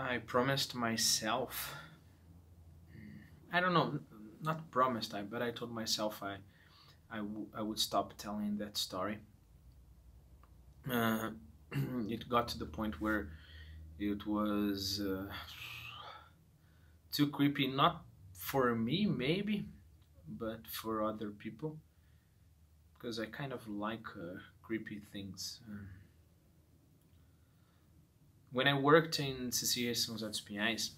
I promised myself. I don't know, not promised, but I told myself I would stop telling that story. Uh, it got to the point where it was too creepy, not for me, maybe, but for other people, because I kind of like creepy things. When I worked in CCA São José dos Pinhais,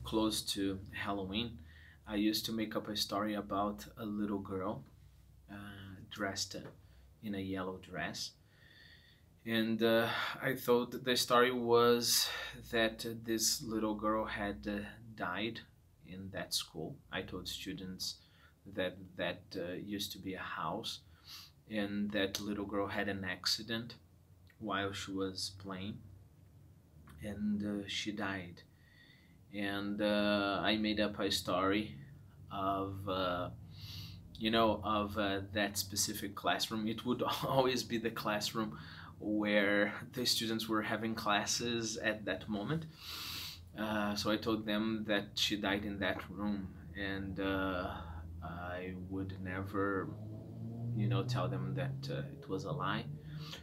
close to Halloween, I used to make up a story about a little girl dressed in a yellow dress. And I thought the story was that this little girl had died in that school. I told students that used to be a house, and that little girl had an accident while she was playing, and she died. And I made up a story of that specific classroom. It would always be the classroom where the students were having classes at that moment. So I told them that she died in that room, and I would never, tell them that it was a lie,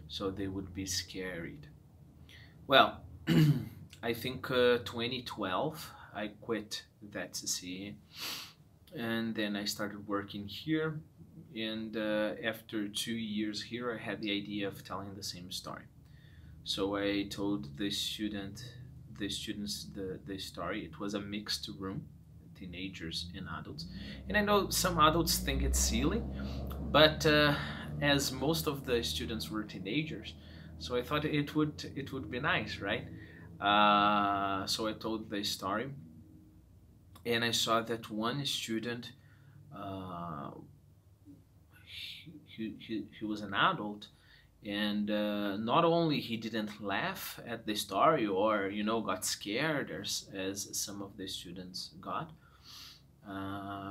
so they would be scared. Well, I think 2012 I quit that CCA, and then I started working here. And after 2 years here, I had the idea of telling the same story. So I told the students, the story. It was a mixed room, teenagers and adults. And I know some adults think it's silly, but as most of the students were teenagers, so I thought it would be nice, right? So I told the story, and I saw that one student, uh, he was an adult, and not only he didn't laugh at the story or got scared as some of the students got.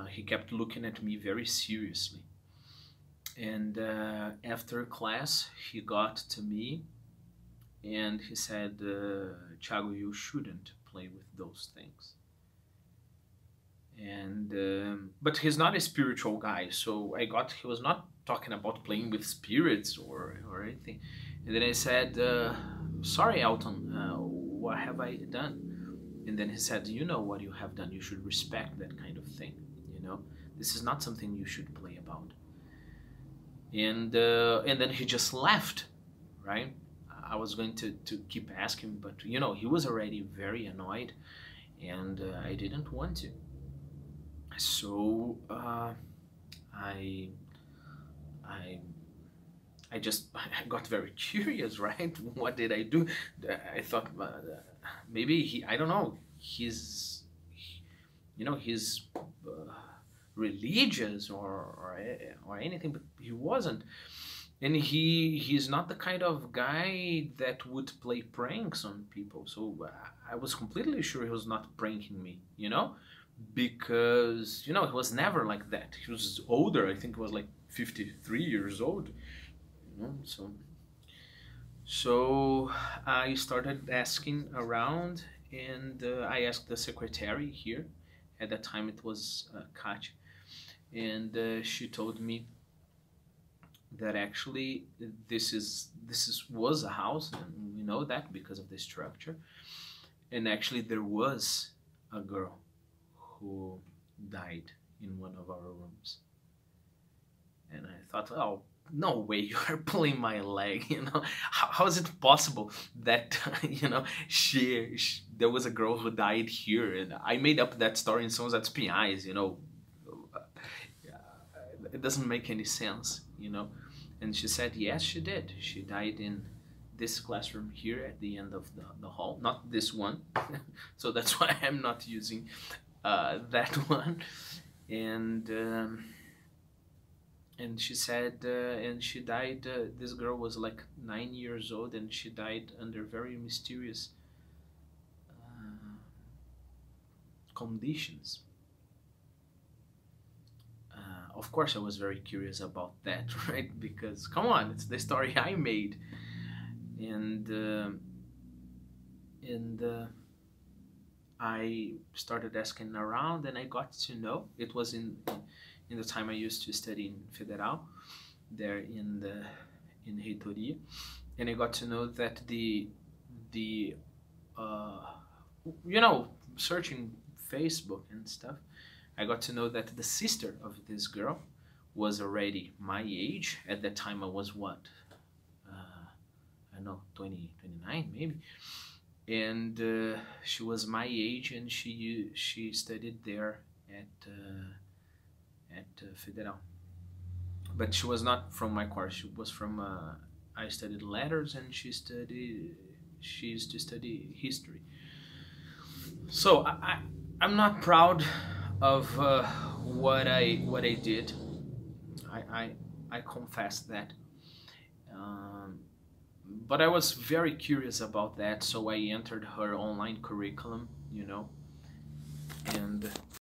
He kept looking at me very seriously, and after class he got to me and he said, Thiago, you shouldn't play with those things. And but he's not a spiritual guy, so I got he was not talking about playing with spirits or anything. And then I said, sorry, Alton, what have I done? And then he said, you know what you have done, you should respect that kind of thing, this is not something you should play about. And then he just left, right? I was going to keep asking, but he was already very annoyed, and I didn't want to. So I I I just I got very curious, right? What did I do? I thought maybe I don't know, he's religious or anything, but he wasn't. And he's not the kind of guy that would play pranks on people. So I was completely sure he was not pranking me, because he was never like that. He was older. I think he was like 53 years old. So I started asking around, and I asked the secretary here. At that time, it was Katya, and she told me that actually this was a house, and we know that because of the structure. And actually, there was a girl who died in one of our rooms. And I thought, oh, no way, you are pulling my leg. How is it possible that there was a girl who died here? And I made up that story in São José dos Pinhais. It doesn't make any sense. And she said, yes, she did. She died in this classroom here at the end of the hall, not this one. So that's why I'm not using that one. And she said, and she died, this girl was like 9 years old, and she died under very mysterious conditions. Of course I was very curious about that, right? Because come on, it's the story I made. And I started asking around, and I got to know. It was in the time I used to study in Federal, there in Reitoria, and I got to know that the uh, searching Facebook and stuff, I got to know that the sister of this girl was already my age. At that time, I was what? I don't know, 20, 29 maybe. And she was my age, and she studied there at Federal. But she was not from my course. She was from. I studied letters, and She used to study history. So I'm not proud of what I did. I confess that. Um, but I was very curious about that, so I entered her online curriculum, and